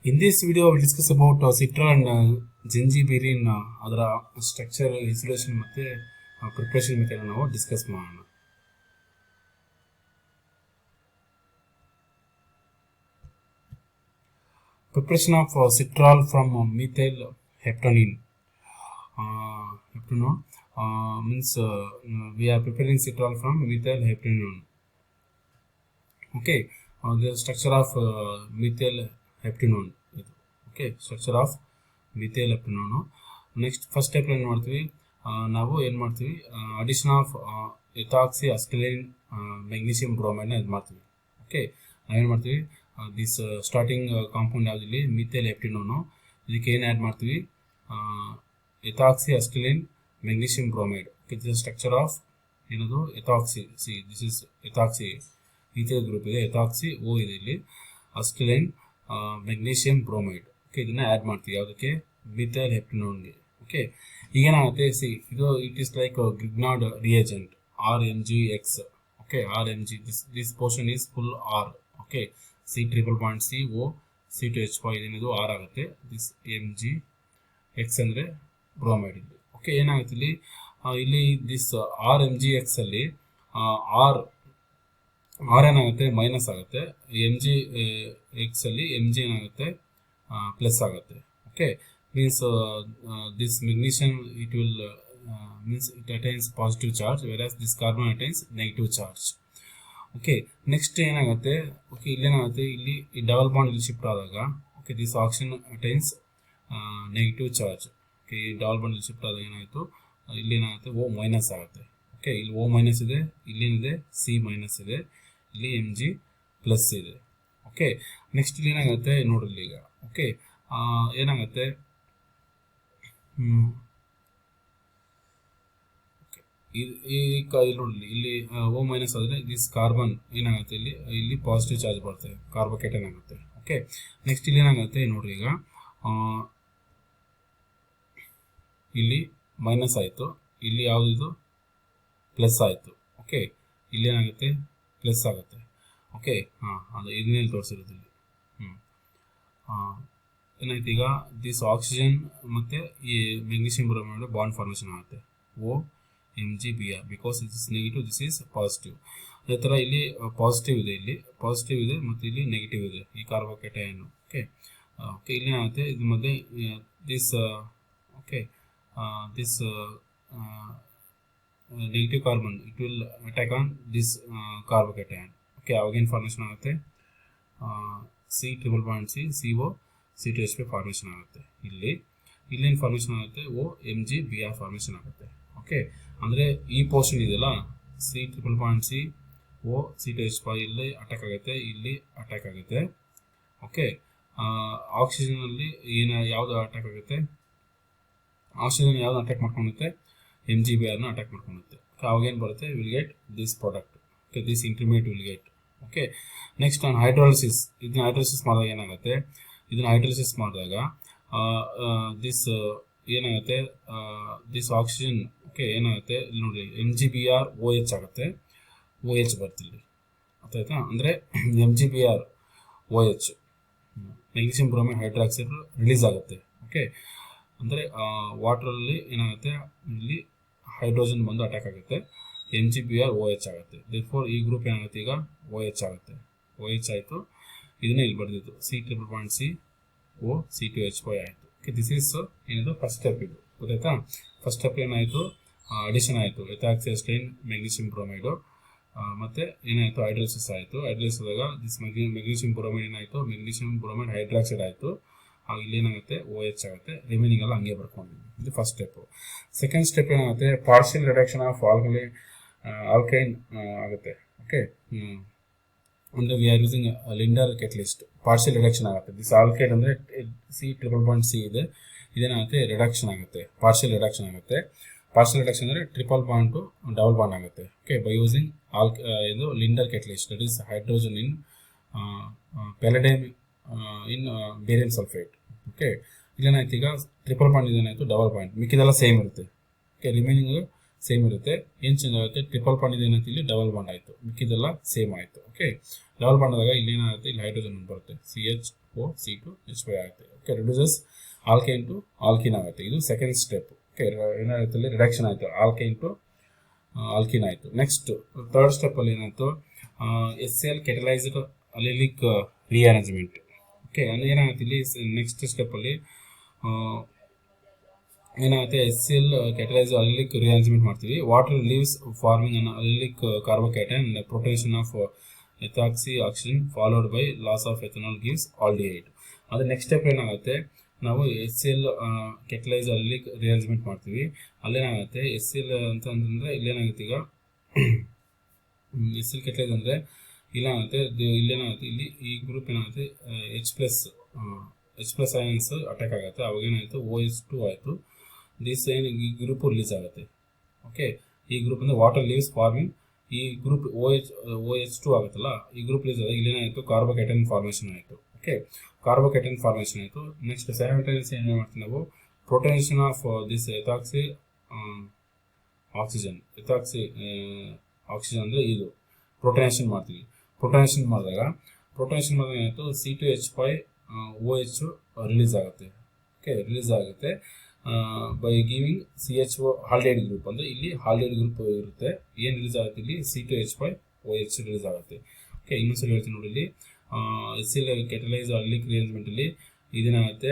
In this video, we will discuss about citral and gingiberine ಅದರ structure, insulation ಮತ್ತೆ preparation method ನಾವು discuss ಮಾಡೋಣ. Preparation of citral from methyl heptanone. Heptanone means we are preparing citral from methyl heptanone. Okay, the structure of methyl heptanone. Okay, structure of methyl heptanone. Next first step ಏನು ಮಾಡ್ತೀವಿ, ನಾವು ಏನು ಮಾಡ್ತೀವಿ, addition of ethoxy acetylene magnesium ಬ್ರೋಮೈಡ್ನ ಇದು ಮಾಡ್ತೀವಿ. Okay, ನಾವೇನು ಮಾಡ್ತೀವಿ, ದಿಸ್ ಸ್ಟಾರ್ಟಿಂಗ್ ಕಾಂಪೌಂಡ್ ಯಾವುದಿಲ್ಲಿ ಮಿಥೈಲ್ ಹೆಪ್ಟನೋನು, ಇದಕ್ಕೆ ಏನು ಆ್ಯಡ್ ಮಾಡ್ತೀವಿ, ethoxy acetylene magnesium bromide. This structure of ಏನದು ethoxy. See this is ethoxy, ethyl group ಇದೆ, ಎಥಾಕ್ಸಿ ಓ ಇದೆ, ಇಲ್ಲಿ ಅಸ್ಟಲೈನ್ ಮೆಗ್ನೀಷಿಯಂ ಬ್ರೋಮೈಡ್. ಓಕೆ, ಇದನ್ನ ಆ್ಯಡ್ ಮಾಡ್ತೀವಿ ಯಾವುದಕ್ಕೆ, ಮಿಥೈಲ್ ಹೆಪ್ಟನೋನ್ಗೆ. ಓಕೆ, ಈಗೇನಾಗುತ್ತೆ, ಸಿ ಇದು it is like Grignard reagent RMgX. Okay, RMg, this portion is full R. Okay, C triple bond CO C2H5 ಇದೇನಿದು R ಆಗುತ್ತೆ. ದಿಸ್ MgX ಅಂದರೆ ಬ್ರೋಮೈಡ್ ಇಲ್ಲಿ. ಓಕೆ, ಏನಾಗುತ್ತೆ ಇಲ್ಲಿ ದಿಸ್ RMgX ಅಲ್ಲಿ R ಏನಾಗುತ್ತೆ ಮೈನಸ್ ಆಗುತ್ತೆ, MgX ಅಲ್ಲಿ Mg ಏನಾಗುತ್ತೆ ಪ್ಲಸ್ ಆಗುತ್ತೆ. Okay, means this magnesium it will means it attains positive charge, whereas this carbon attains negative charge. Okay, next ಏನಾಗುತ್ತೆ, ಓಕೆ ಇಲ್ಲೇನಾಗುತ್ತೆ, ಇಲ್ಲಿ ಈ ಡಬಲ್ ಬಾಂಡ್ ಇಲ್ಲಿ ಶಿಫ್ಟ್ ಆದಾಗ, okay this oxygen attains negative charge. Okay, ಈ double bond ಇಲ್ಲಿ shift ಆದಾಗ ಏನಾಯಿತು, ಇಲ್ಲಿ ಏನಾಗುತ್ತೆ O ಮೈನಸ್ ಆಗುತ್ತೆ. ಓಕೆ, ಇಲ್ಲಿ O ಮೈನಸ್ ಇದೆ, ಇಲ್ಲೇನಿದೆ C ಮೈನಸ್ ಇದೆ, ಇಲ್ಲಿ Mg ಪ್ಲಸ್ ಇದೆ. ಓಕೆ, ನೆಕ್ಸ್ಟ್ ಇಲ್ಲಿ ಏನಾಗುತ್ತೆ ನೋಡ್ರಿ ಈಗ. ಓಕೆ, ಏನಾಗುತ್ತೆ, ಇಲ್ಲಿ ನೋಡಿ, ಇಲ್ಲಿ O ಮೈನಸ್ ಆದರೆ ದಿಸ್ ಕಾರ್ಬನ್ ಏನಾಗುತ್ತೆ, ಇಲ್ಲಿ ಪಾಸಿಟಿವ್ ಚಾರ್ಜ್ ಬರ್ತದೆ, ಕಾರ್ಬೋಕೇಟನ್ ಆಗುತ್ತೆ. ಓಕೆ, ನೆಕ್ಸ್ಟ್ ಇಲ್ಲಿ ಏನಾಗುತ್ತೆ ನೋಡ್ರಿ, ಈಗ ಇಲ್ಲಿ ಮೈನಸ್ ಆಯಿತು, ಇಲ್ಲಿ ಯಾವುದಿದು ಪ್ಲಸ್ ಆಯಿತು. ಓಕೆ, ಇಲ್ಲಿ ಏನಾಗುತ್ತೆ ಪ್ಲಸ್ ಆಗುತ್ತೆ. ಓಕೆ, ಅದು ಇದನ್ನೇನು ತೋರಿಸಿರೋದು ಇಲ್ಲಿ. ಏನಾಯ್ತು, ಈಗ ದಿಸ್ ಆಕ್ಸಿಜನ್ ಮತ್ತು ಈ ಮೆಗ್ನೀಷಿಯಂ ಬ್ರೋಮೈಡ್ ಬಾಂಡ್ ಫಾರ್ಮೇಷನ್ ಆಗುತ್ತೆ, OMgBr, because this is negative, this is positive. ಅದೇ ಥರ ಇಲ್ಲಿ ಪಾಸಿಟಿವ್ ಇದೆ, ಇಲ್ಲಿ ಪಾಸಿಟಿವ್ ಇದೆ ಮತ್ತು ಇಲ್ಲಿ ನೆಗೆಟಿವ್ ಇದೆ, ಈ ಕಾರ್ಬೋಕೇಟೈನ್. ಓಕೆ, ಓಕೆ ಇಲ್ಲಿ ಏನಾಗುತ್ತೆ, ಇದು ಮಧ್ಯೆ this okay this negative carbon it will attack on this carbocation. Okay, ಅವಾಗೇನು ಫಾರ್ಮೇಷನ್ ಆಗುತ್ತೆ, C triple bond C CO C2H5 formation ಆಗುತ್ತೆ. ಇಲ್ಲೇನು ಫಾರ್ಮೇಷನ್ ಆಗುತ್ತೆ, OMgBr ಫಾರ್ಮೇಷನ್ ಆಗುತ್ತೆ. ಓಕೆ, ಅಂದರೆ ಈ ಪೋರ್ಷನ್ ಇದೆಯಲ್ಲ C triple bond C O C2H5 ಇಲ್ಲಿ ಅಟ್ಯಾಕ್ ಆಗುತ್ತೆ, ಇಲ್ಲಿ ಅಟ್ಯಾಕ್ ಆಗುತ್ತೆ. ಓಕೆ, ಆಕ್ಸಿಜನಲ್ಲಿ ಯಾವುದು ಅಟ್ಯಾಕ್ ಆಗುತ್ತೆ, ಆಕ್ಸಿಜನ್ ಯಾವ್ದು ಅಟ್ಯಾಕ್ ಮಾಡ್ಕೊಳುತ್ತೆ, MgBrನ ಅಟ್ಯಾಕ್ ಮಾಡ್ಕೊಳುತ್ತೆ. ಅವಾಗೇನು ಬರುತ್ತೆ, will get this product. Okay, this intermediate will get. Okay, next on hydrolysis, ಇದನ್ನ ಹೈಡ್ರಾಲಿಸಿಸ್ ಮಾಡಿದಾಗ ಏನಾಗುತ್ತೆ, ಇದನ್ನ ಹೈಡ್ರಾಲಿಸಿಸ್ ಮಾಡಿದಾಗ ದಿಸ್ ಏನಾಗುತ್ತೆ, ದಿಸ್ ಆಕ್ಸಿಜನ್ ಓಕೆ ಏನಾಗುತ್ತೆ, ಇಲ್ಲಿ ನೋಡಿ MgBr OH ಆಗುತ್ತೆ, OH ಬರ್ತಿಲ್ಲಿ ಆಯ್ತಾ, ಅಂದರೆ MgBr OH magnesium bromide hydroxide release ಆಗುತ್ತೆ. ಓಕೆ, ಅಂದರೆ ವಾಟ್ರಲ್ಲಿ ಏನಾಗುತ್ತೆ, ಇಲ್ಲಿ ಹೈಡ್ರೋಜನ್ ಬಂದು ಅಟ್ಯಾಕ್ ಆಗುತ್ತೆ, MgBr OH ಆಗುತ್ತೆ. ದೇರ್ಫೋರ್ ಈ ಗ್ರೂಪ್ ಏನಾಗುತ್ತೆ, ಈಗ OH ಆಗುತ್ತೆ. OH ಆಯಿತು, ಇದನ್ನೇ ಇಲ್ಲಿ ಬರೆದಿತ್ತು, C triple bond C O C2H5 ಆಯಿತು. ಓಕೆ, ದಿಸ್ ಈಸ್ ಏನಿದು ಫಸ್ಟ್ ಸ್ಟೆಪ್. ಇದು ಗೊತ್ತಾಯ್ತಾ, ಫಸ್ಟ್ ಸ್ಟೆಪ್ ಏನಾಯಿತು, ಅಡಿಷನ್ ಆಯಿತು ಎಥಾಕ್ಸಿ ಅಸ್ಟಲೈನ್ ಮೆಗ್ನೀಷಿಯಂ ಬ್ರೋಮೈಡು, ಮತ್ತು ಏನಾಯಿತು ಹೈಡ್ರಾಲಿಸಿಸ್ ಆಯಿತು. ಹೈಡ್ರಾಲಿಸಿಸ್ ಆದಾಗ ದಿಸ್ ಮೆಗ್ನೀಷಿಯಂ ಬ್ರೋಮೈಡ್ ಏನಾಯಿತು, ಮೆಗ್ನೀಷಿಯಂ ಬ್ರೋಮೈಡ್ ಹೈಡ್ರಾಕ್ಸೈಡ್ ಆಯಿತು. ಆಗ ಇಲ್ಲೇನಾಗುತ್ತೆ OH ಆಗುತ್ತೆ, ರಿಮೈನಿಂಗ್ ಎಲ್ಲ ಹಂಗೆ ಬರ್ಕೊಂಡಿದ್ವಿ. ಇದು ಫಸ್ಟ್ ಸ್ಟೆಪ್ಪು. ಸೆಕೆಂಡ್ ಸ್ಟೆಪ್ ಏನಾಗುತ್ತೆ, ಪಾರ್ಷಿಯಲ್ ರಿಡಕ್ಷನ್ ಆಫ್ ಆಲ್ಕೈನ್ ಆಗುತ್ತೆ. ಓಕೆ, ಅಂದರೆ we are using Lindlar catalyst, partial reduction ಆಗುತ್ತೆ. ದಿಸ್ ಆಲ್ಕೈಡ್ ಅಂದರೆ C ಟ್ರಿಪಲ್ ಬಾಂಡ್ C ಇದೆ, ಇದೇನಾಗುತ್ತೆ ರಿಡಕ್ಷನ್ ಆಗುತ್ತೆ, ಪಾರ್ಷಿಯಲ್ ರಿಡಕ್ಷನ್ ಆಗುತ್ತೆ. ಪಾರ್ಷಿಯಲ್ ರಿಡಕ್ಷನ್ ಅಂದರೆ triple bond to double bond ಆಗುತ್ತೆ. ಓಕೆ, ಬೈ ಯೂಸಿಂಗ್ ಇದು Lindlar catalyst, that is hydrogen in palladium in barium sulphate. Okay, ಇಲ್ಲೇನಾಯ್ತು, ಈಗ ಟ್ರಿಪಲ್ ಬಾಂಡ್ ಇದೇನಾಯಿತು ಡಬಲ್ ಬಾಂಡ್, ಮಿಕ್ಕಿದೆಲ್ಲ ಸೇಮ್ ಇರುತ್ತೆ. ಓಕೆ, ರಿಮೈನಿಂಗ್ ಸೇಮ್ ಇರುತ್ತೆ, ಏನು ಚೇಂಜ್ ಆಗುತ್ತೆ, ಟ್ರಿಪಲ್ ಬಾಂಡ್ ಇದೇನಾಯ್ತು, ಇಲ್ಲಿ ಡಬಲ್ ಬಾಂಡ್ ಆಯಿತು, ಮಿಕ್ಕಿದೆಲ್ಲ ಸೇಮ್ ಆಯಿತು. ಓಕೆ, ಡಬಲ್ ಬಾಂಡ್ ಆದಾಗ ಇಲ್ಲಿ ಏನಾಗುತ್ತೆ, ಇಲ್ಲಿ ಹೈಡ್ರೋಜನ್ ಬರುತ್ತೆ, CH O C2H5 ಆಗುತ್ತೆ. Okay, reduces alkyne to alkene ಆಗುತ್ತೆ. ಇದು ಸೆಕೆಂಡ್ ಸ್ಟೆಪ್. ಓಕೆ, ಏನಾಗುತ್ತೆ ಅಲ್ಲಿ ರಿಡಕ್ಷನ್ ಆಯಿತು, ಆಲ್ಕೈನ್ ಟು ಆಲ್ಕಿನ್ ಆಯಿತು. ನೆಕ್ಸ್ಟ್ ಥರ್ಡ್ ಸ್ಟೆಪ್ಪಲ್ಲಿ ಏನಾಯಿತು, HCl catalysed allylic rearrangement. Okay, ಏನಾಗುತ್ತೆ ಇಲ್ಲಿ ನೆಕ್ಸ್ಟ್ ಸ್ಟೆಪ್ಪಲ್ಲಿ ಏನಾಗುತ್ತೆ, HCl ಕೆಟಲೈಸ್ ಅಲಿಲಿಕ್ ರಿಅರೇಂಜ್ಮೆಂಟ್ ಮಾಡ್ತೀವಿ. Water leaves forming an allylic carbocation and protection of ethoxy oxygen followed by loss of ethanol gives aldehyde. ಅದು next step ಏನಾಗುತ್ತೆ, ನಾವು HCl ಕೆಟಲೈಸ್ ಅಲಿಲಿಕ್ ರಿಅರೇಂಜ್ಮೆಂಟ್ ಮಾಡ್ತೀವಿ. ಅಲ್ಲೇನಾಗುತ್ತೆ HCl ಅಂತಂದರೆ ಇಲ್ಲೇನಾಗುತ್ತೆ, ಈಗ HCl ಕೆಟಲೈಸ್ ಅಂದರೆ ಇಲ್ಲೇನಾಗುತ್ತೆ, ಇಲ್ಲಿ ಈ ಗ್ರೂಪ್ ಏನಾಗುತ್ತೆ H ಪ್ಲಸ್ ಅಯಾನ್ಸ್ ಅಟ್ಯಾಕ್ ಆಗುತ್ತೆ. ಅವಾಗ ಏನಾಯಿತು OH2 ಆಯಿತು. ದಿಸ್ ಏನು ಈ ಗ್ರೂಪ್ ರಿಲೀಸ್ ಆಗುತ್ತೆ. ಓಕೆ, ಈ ಗ್ರೂಪ್ ಅಂದರೆ ವಾಟರ್ ಲೀವ್ಸ್ ಫಾರ್ಮಿಂಗ್, ಈ ಗ್ರೂಪ್ OH2 ಆಗುತ್ತಲ್ಲ, ಈ ಗ್ರೂಪ್ ರಿಲೀಸ್ ಆದಾಗ ಇಲ್ಲೇನಾಯಿತು ಕಾರ್ಬೋಕ್ಯಾಟೈನ್ ಫಾರ್ಮೇಷನ್ ಆಯಿತು. ಓಕೆ, ಕಾರ್ಬೋಕ್ಯಾಟೈನ್ ಫಾರ್ಮೇಷನ್ ಆಯಿತು. ನೆಕ್ಸ್ಟ್ ಸೈಮಲ್ಟೇನಿಯಸ್ ಏನು ಮಾಡ್ತೀವಿ ನಾವು, ಪ್ರೊಟೆಕ್ಷನ್ ಆಫ್ ದಿಸ್ ಎಥಾಕ್ಸಿ ಆಕ್ಸಿಜನ್ ಅಂದರೆ ಇದು ಪ್ರೊಟೆಕ್ಷನ್ ಮಾಡ್ತೀವಿ. ಪ್ರೊಟೆಕ್ಷನ್ ಮಾಡಿದಾಗ ಏನಾಯಿತು C2H5OH ರಿಲೀಸ್ ಆಗುತ್ತೆ. ಓಕೆ, ರಿಲೀಸ್ ಆಗುತ್ತೆ ಬೈ ಗಿವಿಂಗ್ CHO ಹಾಲ್ಡೈಡ್ ಗ್ರೂಪ್. ಅಂದರೆ ಇಲ್ಲಿ ಹಾಲ್ಡೈಡ್ ಗ್ರೂಪ್ ಇರುತ್ತೆ. ಏನು ರಿಲೀಸ್ ಆಗುತ್ತೆ ಇಲ್ಲಿ C2H5OH ರಿಲೀಸ್ ಆಗುತ್ತೆ. ಓಕೆ, ಇನ್ನೊಂದ್ಸಲ ಹೇಳ್ತೀನಿ ನೋಡಿ, ಇಲ್ಲಿ HCl ಕೆಟಲೈಸ್ ಅಲಿಲಿಕ್ ರಿಅರೇಂಜ್ಮೆಂಟಲ್ಲಿ ಇದೇನಾಗುತ್ತೆ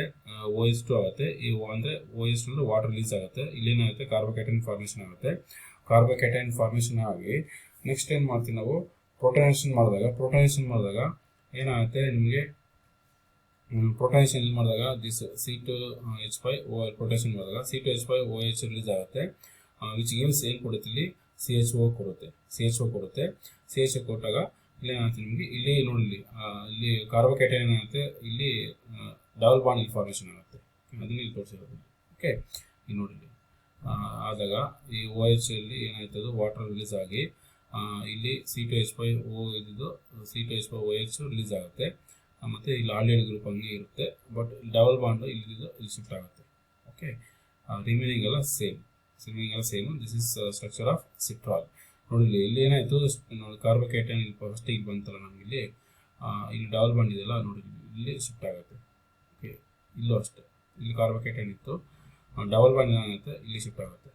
OH2 ಆಗುತ್ತೆ. ಈ ಅಂದರೆ OH2 ಅಂದರೆ ವಾಟರ್ ರಿಲೀಸ್ ಆಗುತ್ತೆ. ಇಲ್ಲೇನಾಗುತ್ತೆ ಕಾರ್ಬೋಕ್ಯಾಟೈನ್ ಫಾರ್ಮೇಷನ್ ಆಗುತ್ತೆ. ಕಾರ್ಬೋಕ್ಯಾಟೈನ್ ಫಾರ್ಮೇಷನ್ ಆಗಿ ನೆಕ್ಸ್ಟ್ ಏನು ಮಾಡ್ತೀವಿ ನಾವು, ಪ್ರೊಟೆಕ್ಷನ್ ಮಾಡಿದಾಗ ಏನಾಗುತ್ತೆ ನಿಮಗೆ, ಪ್ರೊಟೆಕ್ಷನ್ ಮಾಡಿದಾಗ ದಿಸ್ C2H5OH ಪ್ರೊಟೆಕ್ಷನ್ ಮಾಡಿದಾಗ C2H5OH ರಿಲೀಸ್ ಆಗುತ್ತೆ. ವಿಚ್ ಗಿವ್ಸ್ ಏನು ಕೊಡುತ್ತೆ ಇಲ್ಲಿ CHO ಕೊಡುತ್ತೆ. CHO ಕೊಟ್ಟಾಗ ಇಲ್ಲಿ ಏನಾಗುತ್ತೆ ನಿಮಗೆ, ಇಲ್ಲಿ ನೋಡಿ ಇಲ್ಲಿ ಕಾರ್ಬೋಕ್ಯಾಟೈನ್ ಏನಾಗುತ್ತೆ, ಇಲ್ಲಿ ಡಬಲ್ ಬಾಂಡ್ ಇಲ್ಲಿ ಫಾರ್ಮೇಷನ್ ಆಗುತ್ತೆ. ಅದನ್ನ ಇಲ್ಲಿ ತೋರಿಸಿರೋದು. ಓಕೆ, ಇಲ್ಲಿ ನೋಡಿ ಆದಾಗ ಈ OH ಅಲ್ಲಿ ಏನಾಯ್ತದು ವಾಟರ್ ರಿಲೀಸ್ ಆಗಿ ಇಲ್ಲಿ C2H5OH ರಿಲೀಸ್ ಆಗುತ್ತೆ. ಮತ್ತು ಇಲ್ಲಿ ಆಲ್ಡಿಹೈಡ್ ಗ್ರೂಪ್ ಹಂಗೆ ಇರುತ್ತೆ, ಬಟ್ ಡಬಲ್ ಬಾಂಡು ಇಲ್ಲಿ ಶಿಫ್ಟ್ ಆಗುತ್ತೆ. ಓಕೆ, ರಿಮೈನಿಂಗ್ ಎಲ್ಲ same. This is structure of citral. ನೋಡಿ ಇಲ್ಲಿ ಏನಾಯಿತು, ನೋಡಿ ಕಾರ್ಬೋಕ್ಯಾಟೈನ್ ಇಲ್ಲಿ ಫಸ್ಟ್ ಈಗ ಬಂತಲ್ಲ ನಮಗೆ, ಇಲ್ಲಿ ಡಬಲ್ ಬಾಂಡ್ ಇದೆಯಲ್ಲ ನೋಡಿ, ಇಲ್ಲಿ ಶಿಫ್ಟ್ ಆಗುತ್ತೆ. ಓಕೆ, ಇಲ್ಲೂ ಅಷ್ಟೇ, ಇಲ್ಲಿ ಕಾರ್ಬೋಕ್ಯಾಟೈನ್ ಇತ್ತು, ಡಬಲ್ ಬಾಂಡ್ ಏನಾಗುತ್ತೆ ಇಲ್ಲಿ ಶಿಫ್ಟ್ ಆಗುತ್ತೆ.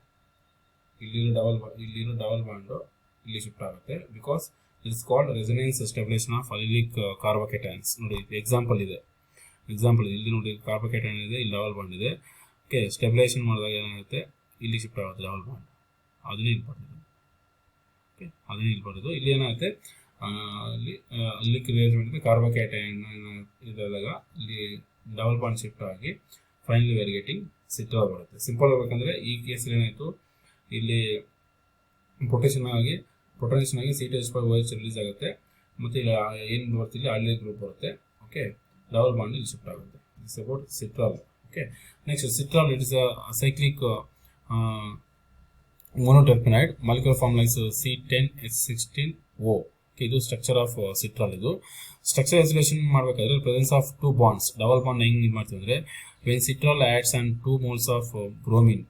ಇಲ್ಲಿರೋ ಡಬಲ್ ಬಾಂಡು ಇಲ್ಲಿ ಶಿಫ್ಟ್ ಆಗುತ್ತೆ. Because it's called resonance stabilisation of allylic carbocations. ನೋಡಿ ಎಕ್ಸಾಂಪಲ್ ಇದೆ ಇಲ್ಲಿ ನೋಡಿ, ಕಾರ್ಬೋಕ್ಯಾಟೈನ್ ಇದೆ, ಇಲ್ಲಿ ಡಬಲ್ ಬಾಂಡ್ ಇದೆ. ಓಕೆ, ಸ್ಟೆಬಿಲೈಸೇಷನ್ ಮಾಡಿದಾಗ ಏನಾಗುತ್ತೆ, ಇಲ್ಲಿ ಶಿಫ್ಟ್ ಆಗುತ್ತೆ ಡಬಲ್ ಬಾಂಡ್. ಅದನ್ನೇ ಇಲ್ಲಿ ಬರೋದು. ಇಲ್ಲಿ ಏನಾಗುತ್ತೆ, ಇಲ್ಲಿ ಅಲಿಲಿಕ್ ರಿಅರೇಂಜ್ಮೆಂಟ್ ಕಾರ್ಬೋಕ್ಯಾಟೈನ್ ಇದಾಗ ಇಲ್ಲಿ ಡಬಲ್ ಬಾಂಡ್ ಶಿಫ್ಟ್ ಆಗಿ ಫೈನಲಿ ವಿ ಆರ್ ಗೆಟಿಂಗ್ ಸಿಟ್ರಾಲ್ ಬರುತ್ತೆ. ಸಿಂಪಲ್ ಆಗಬೇಕಂದ್ರೆ ಈ ಕೇಸಲ್ಲಿ ಏನಾಯಿತು, ಇಲ್ಲಿ ಪ್ರೊಟೆಕ್ಷನ್ ಆಗಿ C2H5OH ರಿಲೀಸ್ ಆಗುತ್ತೆ. ಮತ್ತು ಇಲ್ಲಿ ಏನು ಬರ್ತಿಲ್ಲ ಆಲ್ಡಿಹೈಡ್ ಗ್ರೂಪ್ ಬರುತ್ತೆ. ಓಕೆ, ಡಬಲ್ ಬಾಂಡ್ ಇಲ್ಲಿ ಶಿಫ್ಟ್ ಆಗುತ್ತೆ. It's about citral. Okay, next citral it is a cyclic monoterpenoid molecular form likes C10H16O. ಇದು ಸ್ಟ್ರಕ್ಚರ್ ಆಫ್ ಸಿಟ್ರಾಲ್. ಇದು ಸ್ಟ್ರಕ್ಚರ್ ಐಸೋಲೇಷನ್ ಮಾಡಬೇಕಾದ್ರೆ presence of 2 bonds, double bond ಹೆಂಗೆ ಇದು ಮಾಡ್ತೀವಿ ಅಂದರೆ, when citral adds and 2 moles of bromine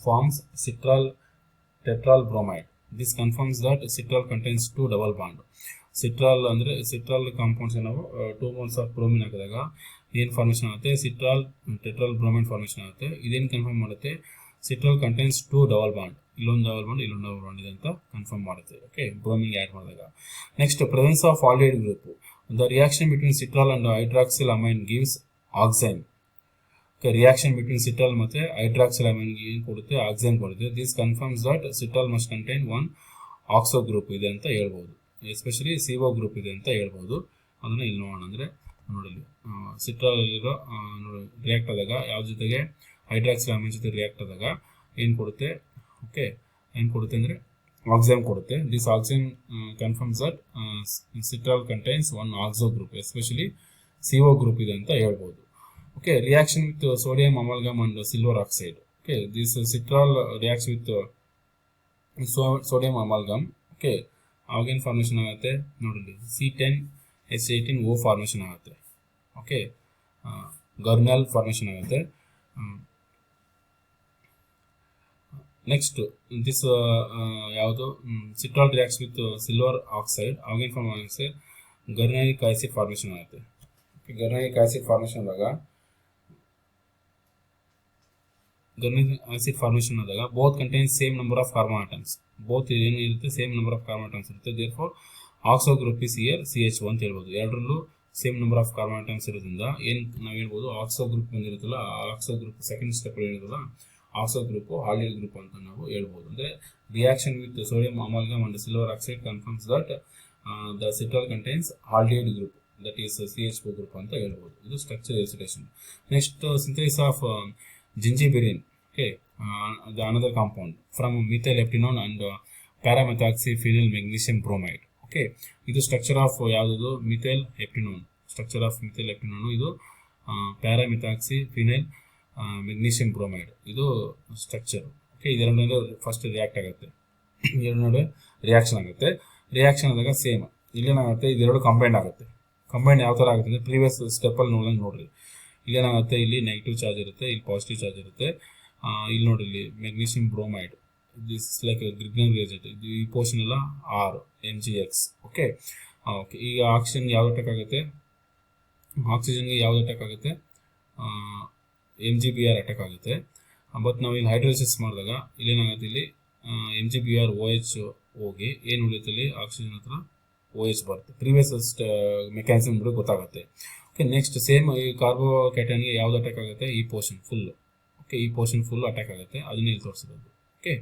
forms citral tetrabromide. This confirms that citral contains 2 double bond. Citral ಅಂದರೆ ಸಿಟ್ರಾಲ್ compounds ನಾವು 2 moles of bromine ಹಾಕಿದಾಗ ಏನು ಫಾರ್ಮೇಷನ್ ಆಗುತ್ತೆ, ಸಿಟ್ರಾಲ್ ಟೆಟ್ರಾಲ್ ಬ್ರೋಮೈಡ್ ಫಾರ್ಮೇಷನ್ ಆಗುತ್ತೆ. ಇದೇನು ಕನ್ಫರ್ಮ್ ಮಾಡುತ್ತೆ, ಸಿಟ್ರಾಲ್ ಕಂಟೈನ್ಸ್ 2 ಡಬಲ್ ಬಾಂಡ್, ಇಲ್ಲೊಂದು double bond ಇದೆ ಅಂತ ಕನ್ಫರ್ಮ್ ಮಾಡುತ್ತೆ. ಓಕೆ, ಬ್ರೋಮಿನ್ ಆ್ಯಡ್ ಮಾಡಿದಾಗ. Next presence of aldehyde group. The reaction between citral and hydroxyl amine gives oxime. Reaction between citral ಮತ್ತು ಹೈಡ್ರಾಕ್ಸಿಲ್ ಅಮೈನ್ ಏನು ಕೊಡುತ್ತೆ, ಆಕ್ಸೈನ್ ಕೊಡುತ್ತೆ. This confirms that citral must contain 1 oxo group ಇದೆ ಅಂತ ಹೇಳ್ಬೋದು, especially CO group ಇದೆ ಅಂತ ಹೇಳ್ಬೋದು. ಅದನ್ನು ಇಲ್ಲಿ ನೋಡೋಣ. ಅಂದರೆ ನೋಡಿ, ಸಿಟ್ರಾಲ್ ರಿಯಾಕ್ಟ್ ಆದಾಗ ಯಾವ ಜೊತೆಗೆ ಹೈಡ್ರಾಕ್ಸಿಲ್ ಅಮೈನ್ ಜೊತೆ ರಿಯಾಕ್ಟ್ ಆದಾಗ ಏನು ಕೊಡುತ್ತೆ, ಓಕೆ, ಏನು ಕೊಡುತ್ತೆ ಅಂದರೆ ಆಕ್ಸೈನ್ ಕೊಡುತ್ತೆ. This oxime confirms that citral contains 1 oxo group, especially CO group ಇದೆ ಅಂತ ಹೇಳ್ಬೋದು. Okay, reaction with sodium amalgam and silver oxide. Okay, this citral reacts with sodium amalgam. Okay, again formation ಆಗುತ್ತೆ ನೋಡಿ, C10H18O formation ಆಗುತ್ತೆ. Okay, geranial formation ಆಗುತ್ತೆ. Next this ಯಾವುದು, citral reacts with silver oxide, again form ಆಗುತ್ತೆ geranic acid formation ಆಗುತ್ತೆ. Geranic acid formation ಆದಾಗ both contains same number of carbon atoms. Both ಏನು ಇರುತ್ತೆ, same number of carbon atoms ಇರುತ್ತೆ. Therefore oxo group is here CH2 ಅಂತ ಹೇಳ್ಬೋದು. ಎರಡರಲ್ಲೂ same number of carbon atoms ಇರೋದ್ರಿಂದ ಏನು ನಾವು ಹೇಳ್ಬೋದು, ಆಕ್ಸೋ ಗ್ರೂಪ್ ಬಂದಿರುತ್ತಲ್ಲ, ಆಕ್ಸೋ ಗ್ರೂಪ್ ಸೆಕೆಂಡ್ ಸ್ಟೆಪ್ ಹೇಳಿರೋಲ್ಲ, ಆಕ್ಸೋ ಗ್ರೂಪ್ ಹಾಲ್ಡಿಹೈಡ್ ಗ್ರೂಪ್ ಅಂತ ನಾವು ಹೇಳ್ಬೋದು. ಅಂದರೆ reaction with sodium amalgam and silver oxide confirms that the citral contains aldehyde group, that is CH2 group ಅಂತ ಹೇಳ್ಬೋದು. ಇದು ಸ್ಟ್ರಕ್ಚರ್ ಎಸಿಟೇಷನ್. Next synthesis of zingiberene. Okay, the another compound from methylephenone and paramethoxyphenyl magnesium bromide. Okay, ಇದು structure of ಯಾವುದು, methyl ಹೆಪ್ಟಿನೋನ್. Structure of methyl ಹೆಪ್ಟಿನೋನ್ ಇದು ಪ್ಯಾರಾಮೆಥಾಕ್ಸಿಫಿನೈಲ್ magnesium bromide, ಇದು structure. Okay, ಇದೆರಡು ನಡುವೆ ಫಸ್ಟ್ ರಿಯಾಕ್ಟ್ ಆಗುತ್ತೆ, ಎರಡು ನಡುವೆ ರಿಯಾಕ್ಷನ್ ಆಗುತ್ತೆ. ರಿಯಾಕ್ಷನ್ ಆದಾಗ ಸೇಮ್ ಇಲ್ಲೇನಾಗುತ್ತೆ, ಇದೆರಡು ಕಂಬೈಂಡ್ ಆಗುತ್ತೆ. ಕಂಬೈಂಡ್ ಯಾವ ಥರ ಆಗುತ್ತೆ ಅಂದರೆ ಪ್ರೀವಿಯಸ್ ಸ್ಟೆಪ್ಪಲ್ಲಿ ನೋಡ್ರಿ, ಇಲ್ಲೇನಾಗುತ್ತೆ, ಇಲ್ಲಿ ನೆಗೆಟಿವ್ ಚಾರ್ಜ್ ಇರುತ್ತೆ, ಇಲ್ಲಿ ಪಾಸಿಟಿವ್ ಚಾರ್ಜ್ ಇರುತ್ತೆ. ಇಲ್ಲಿ ನೋಡಿ, ಇಲ್ಲಿ magnesium bromide, this like Grignard reagent, ಈ ಪೋರ್ಷನ್ ಎಲ್ಲ MgX. ಓಕೆ, ಈಗ ಆಕ್ಸಿಜನ್ ಯಾವ್ದು ಅಟ್ಯಾಕ್ ಆಗುತ್ತೆ, ಆಕ್ಸಿಜನ್ಗೆ ಯಾವ್ದು ಅಟ್ಯಾಕ್ ಆಗುತ್ತೆ, MgBr ಅಟ್ಯಾಕ್ ಆಗುತ್ತೆ. ಬಟ್ ನಾವು ಇಲ್ಲಿ ಹೈಡ್ರೋಲಿಸಿಸ್ ಮಾಡಿದಾಗ ಇಲ್ಲೇನಾಗುತ್ತೆ, ಇಲ್ಲಿ MgBr OH ಹೋಗಿ ಏನು ಉಳಿಯುತ್ತೆ, ಇಲ್ಲಿ ಆಕ್ಸಿಜನ್ ಹತ್ರ OH ಬರುತ್ತೆ. ಪ್ರೀವಿಯಸ್ ಮೆಕ್ಯಾನಿಸಮ್ ಗೊತ್ತಾಗುತ್ತೆ. ಓಕೆ, ನೆಕ್ಸ್ಟ್ ಸೇಮ್ ಈ ಕಾರ್ಬೋಕ್ಯಾಟನ್ಗೆ ಯಾವ್ದು ಅಟ್ಯಾಕ್ ಆಗುತ್ತೆ, ಈ ಪೋರ್ಷನ್ ಫುಲ್. ಓಕೆ, ಈ ಪೋರ್ಷನ್ ಫುಲ್ ಅಟ್ಯಾಕ್ ಆಗುತ್ತೆ, ಅದನ್ನ ಇಲ್ಲಿ ತೋರಿಸಿರೋದು. ಓಕೆ,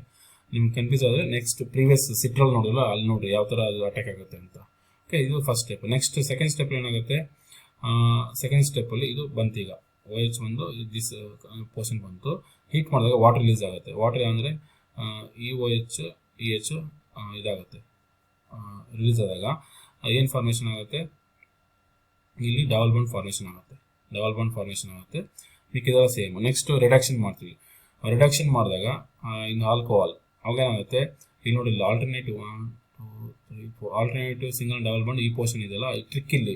ನಿಮ್ಗೆ ಕನ್ಫ್ಯೂಸ್ ಆದರೆ ನೆಕ್ಸ್ಟ್ ಪ್ರೀವಿಯಸ್ ಸಿಟ್ರಲ್ ನೋಡಿಲ್ಲ, ಅಲ್ಲಿ ನೋಡಿರಿ ಯಾವ ಥರ ಅದು ಅಟ್ಯಾಕ್ ಆಗುತ್ತೆ ಅಂತ. ಓಕೆ, ಇದು first step. Next second step ಏನಾಗುತ್ತೆ, ಸೆಕೆಂಡ್ ಸ್ಟೆಪ್ಪಲ್ಲಿ ಇದು ಬಂತು, ಈಗ OH ಬಂದು ದಿಸ್ ಪೋರ್ಷನ್ ಬಂತು. ಹೀಟ್ ಮಾಡಿದಾಗ ವಾಟರ್ ರಿಲೀಸ್ ಆಗುತ್ತೆ. ವಾಟರ್ ಅಂದರೆ ಈ OH EH ಇದಾಗುತ್ತೆ, ರಿಲೀಸ್ ಆದಾಗ ಏನು ಫಾರ್ಮೇಷನ್ ಆಗುತ್ತೆ, ಇಲ್ಲಿ ಡಬಲ್ ಬಾಂಡ್ ಫಾರ್ಮೇಷನ್ ಆಗುತ್ತೆ. ಮಿಕ್ಕಿದೆಲ್ಲ ಸೇಮ್. ನೆಕ್ಸ್ಟ್ ರಿಡಕ್ಷನ್ ಮಾಡ್ತೀವಿ. ರಿಡಕ್ಷನ್ ಮಾಡಿದಾಗ ಇನ್ನು ಆಲ್ಕೋಹಾಲ್ ಅವಾಗೇನಾಗುತ್ತೆ, ಇಲ್ಲಿ ನೋಡಿ, ಇಲ್ಲಿ ಆಲ್ಟರ್ನೇಟಿವ್ ಸಿಂಗಲ್ ಡಬಲ್ ಬಾಂಡ್ ಈ ಪೋರ್ಷನ್ ಇದೆಯಲ್ಲ, ಟ್ರಿಕ್ ಇಲ್ಲಿ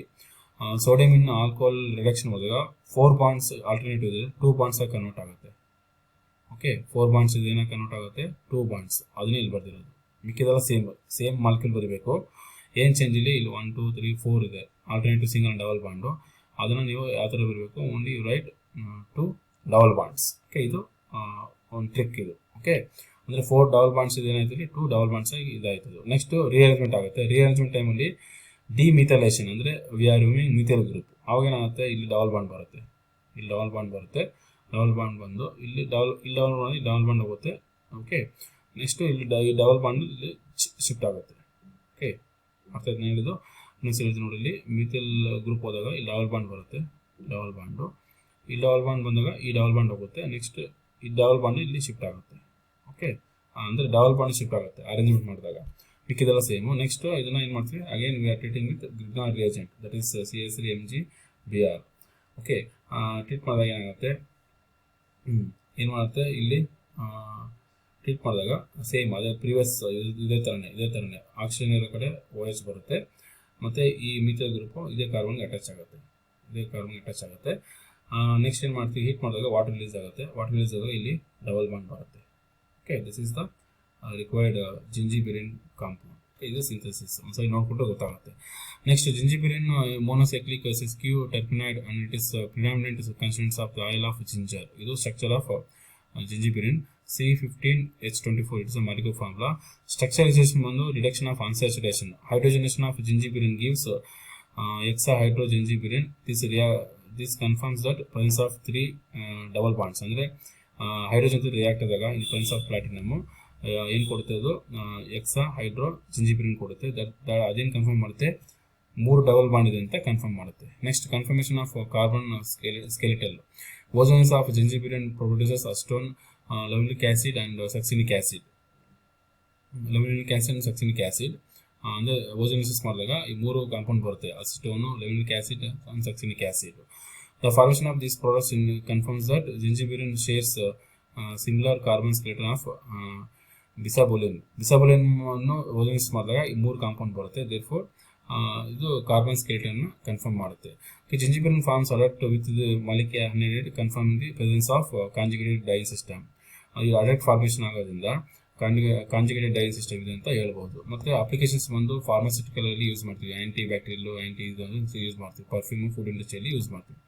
ಸೋಡಿಯಂ ಇನ್ ಆಲ್ಕೋಹಾಲ್ ರಿಡಕ್ಷನ್ ಮಾಡಿದಾಗ 4 ಬಾಂಡ್ಸ್ ಆಲ್ಟರ್ನೇಟಿವ್ ಇದೆ, 2 ಬಾಂಡ್ಸ್ ಆಗಿ ಕನ್ವರ್ಟ್ ಆಗುತ್ತೆ. ಓಕೆ, 4 ಬಾಂಡ್ಸ್ ಇದೇನ ಕನ್ವರ್ಟ್ ಆಗುತ್ತೆ, 2 ಬಾಂಡ್ಸ್, ಅದನ್ನೇ ಇಲ್ಲಿ ಬರ್ದಿರೋದು. ಮಿಕ್ಕಿದೆಲ್ಲ ಸೇಮ್ ಮಾಲಿಕ್ಯೂಲ್ ಬರೀಬೇಕು. ಏನು ಚೇಂಜ್ ಇಲ್ಲಿ 1 2 3 4 ಇದೆ ಆಲ್ಟರ್ನೇಟಿವ್ ಸಿಂಗಲ್ ಡಬಲ್ ಬಾಂಡು, ಅದನ್ನು ನೀವು ಯಾವ ಥರ ಬರಬೇಕು, only you write 2 double bonds. Okay, ಇದು ಒಂದು ಟ್ರಿಕ್ ಇದು. ಓಕೆ, ಅಂದರೆ 4 ಡಬಲ್ ಬಾಂಡ್ಸ್ ಇದೇನಾಯ್ತು, 2 ಡಬಲ್ ಬಾಂಡ್ಸ್ ಆಗಿ ಇದಾಯ್ತದೆ. ನೆಕ್ಸ್ಟ್ ರಿಅರೇಂಜ್ಮೆಂಟ್ ಆಗುತ್ತೆ. ರಿಅರೇಂಜ್ಮೆಂಟ್ ಟೈಮಲ್ಲಿ ಡಿಮಿಥೈಲೇಷನ್, ಅಂದರೆ we are removing methyl group. ಅವಾಗೇನಾಗುತ್ತೆ, ಇಲ್ಲಿ ಡಬಲ್ ಬಾಂಡ್ ಬರುತ್ತೆ, ಡಬಲ್ ಬಾಂಡ್ ಬಂದು ಇಲ್ಲಿ ಡಬಲ್ ಬಾಂಡ್ ಹೋಗುತ್ತೆ. ಓಕೆ, ನೆಕ್ಸ್ಟ್ ಇಲ್ಲಿ ಡಬಲ್ ಬಾಂಡ್ ಇಲ್ಲಿ ಶಿಫ್ಟ್ ಆಗುತ್ತೆ. ಓಕೆ, ಅರ್ಥ ಆಯ್ತು ಹೇಳಿದ್ದು. ಇನ್ನೊಂದು ಹೇಳಿದ್ದು ನೋಡಿ, ಇಲ್ಲಿ ಮಿಥೈಲ್ ಗ್ರೂಪ್ ಹೋದಾಗ ಇಲ್ಲಿ ಡಬಲ್ ಬಾಂಡ್ ಬರುತ್ತೆ, ಡಬಲ್ ಬಾಂಡು ಇಲ್ಲಿ ಡಬಲ್ ಬಾಂಡ್ ಬಂದಾಗ ಈ ಡಬಲ್ ಬಾಂಡ್ ಹೋಗುತ್ತೆ. ನೆಕ್ಸ್ಟ್ ಈ ಡಬಲ್ ಬಾಂಡ್ ಇಲ್ಲಿ ಶಿಫ್ಟ್ ಆಗುತ್ತೆ. ಓಕೆ, ಅಂದರೆ ಡಬಲ್ ಬಾಂಡ್ ಶಿಫ್ಟ್ ಆಗುತ್ತೆ ಅರೇಂಜ್ಮೆಂಟ್ ಮಾಡಿದಾಗ. ಮಿಕ್ಕಿದೆಲ್ಲ ಸೇಮು. ನೆಕ್ಸ್ಟ್ ಇದನ್ನು ಏನು ಮಾಡ್ತೀವಿ, again we are treating with Grignard reagent, that is CH3MgBr. Okay, treat ಮಾಡಿದಾಗ ಏನಾಗುತ್ತೆ, ಏನು ಮಾಡುತ್ತೆ, ಇಲ್ಲಿ ಟ್ರೀಟ್ ಮಾಡಿದಾಗ ಸೇಮ್ ಅದೇ ಪ್ರೀವಿಯಸ್ ಇದೇ ಥರನೇ ಆಕ್ಸಿಜನ್ ಇರೋ ಕಡೆ OH ಬರುತ್ತೆ, ಮತ್ತು ಈ ಮಿಥೈಲ್ ಗ್ರೂಪು ಇದೇ ಕಾರ್ಬನ್ಗೆ ಅಟ್ಯಾಚ್ ಆಗುತ್ತೆ. ನೆಕ್ಸ್ಟ್ ಏನು ಮಾಡ್ತೀವಿ, ಹೀಟ್ ಮಾಡಿದಾಗ ವಾಟರ್ ರಿಲೀಸ್ ಆಗುತ್ತೆ. ಆದಾಗ ಇಲ್ಲಿ ಡಬಲ್ ಬಾಂಡ್ ಬರುತ್ತೆ. Okay, this is the required zingiberene compound. ಇದು ಸಿಂಥಸಿಸ್. ಒಂದ್ಸರಿ ನೋಡ್ಕೊಂಡ್ರೆ ಗೊತ್ತಾಗುತ್ತೆ. Next zingiberene monocyclic sesquiterpenoid and it is predominant constituents of the oil of ginger. ಇದು structure of zingiberene. C15H24, it's a molecule formula. Structurisation ಬಂದು reduction of unsaturation. Hydrogenation of zingiberene gives hexahydrogingibirin. This confirms that presence of 3 double bonds. ಅಂದರೆ hydrogen ಜೊತೆ react ಆದಾಗ in presence of platinum ಏನು ಕೊಡುತ್ತೆ, ಅದು hexahydrogingibirin ಕೊಡುತ್ತೆ. ಅದೇನು confirm ಮಾಡುತ್ತೆ, 3 ಡಬಲ್ ಬಾಂಡ್ ಇದೆ ಅಂತ ಕನ್ಫರ್ಮ್ ಮಾಡುತ್ತೆ. Next confirmation of carbon skeletal. Ozones of zingiberene produces acetone, levulinic acid and succinic acid. ಅಂದರೆ ಓಜೋನಿಸಿಸ್ ಮಾಡಿದಾಗ ಈ 3 ಕಾಂಪೌಂಡ್ ಬರುತ್ತೆ, acetone, levulinic acid and succinic acid. The formation of these products confirms that gingibirin shares similar carbon skeleton of bisabolin. Bisabolin ಅನ್ನು ಓಜೋನಿಸಿಸ್ ಮಾಡಿದಾಗ ಈ 3 compound ಬರುತ್ತೆ. therefore ಇದು carbon skeleton confirm ಮಾಡುತ್ತೆ. Zingiberene forms adduct with the molecule confirm the presence of conjugated di system. ಇದು adduct formation ಆಗೋದ್ರಿಂದ conjugated diene system ಇದೆ ಅಂತ ಹೇಳ್ಬೋದು. ಮತ್ತು ಅಪ್ಲಿಕೇಶನ್ಸ್ ಬಂದು ಫಾರ್ಮಾಸ್ಯೂಟಿಕಲ್ ಅಲ್ಲಿ ಯೂಸ್ ಮಾಡ್ತೀವಿ, ಆಂಟಿ ಬ್ಯಾಕ್ಟೀರಿಯಲ್, ಆಂಟಿ ಯೂಸ್ ಮಾಡ್ತೀವಿ, ಪರ್ಫ್ಯೂಮ್, ಫುಡ್ ಇಂಡಸ್ಟ್ರಿಯಲ್ಲಿ ಯೂಸ್ ಮಾಡ್ತೀವಿ.